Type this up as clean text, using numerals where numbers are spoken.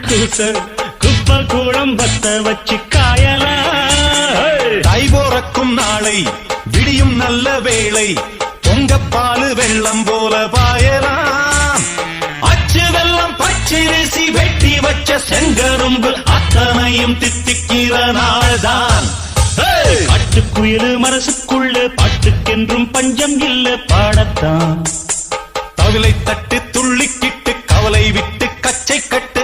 கூச குப்ப கூடம் பத்த வச்சு காயலா தை போறக்கும் நாளை விடியும் நல்ல வேளை பொங்கப்பாலு வெள்ளம் போல பாயலாம் அச்சு வெள்ளம் பச்சரிசி வெட்டி வச்ச செங்கரும்பு அத்தனையும் தித்திக்கிற நாள்தான் பட்டுக்குயிலு மனசுக்குள்ள பாட்டுக்கென்றும் பஞ்சம் இல்ல பாடத்தான் தவிலை தட்டு துள்ளிக்கிட்டு கவலை விட்டு கச்சை கட்டு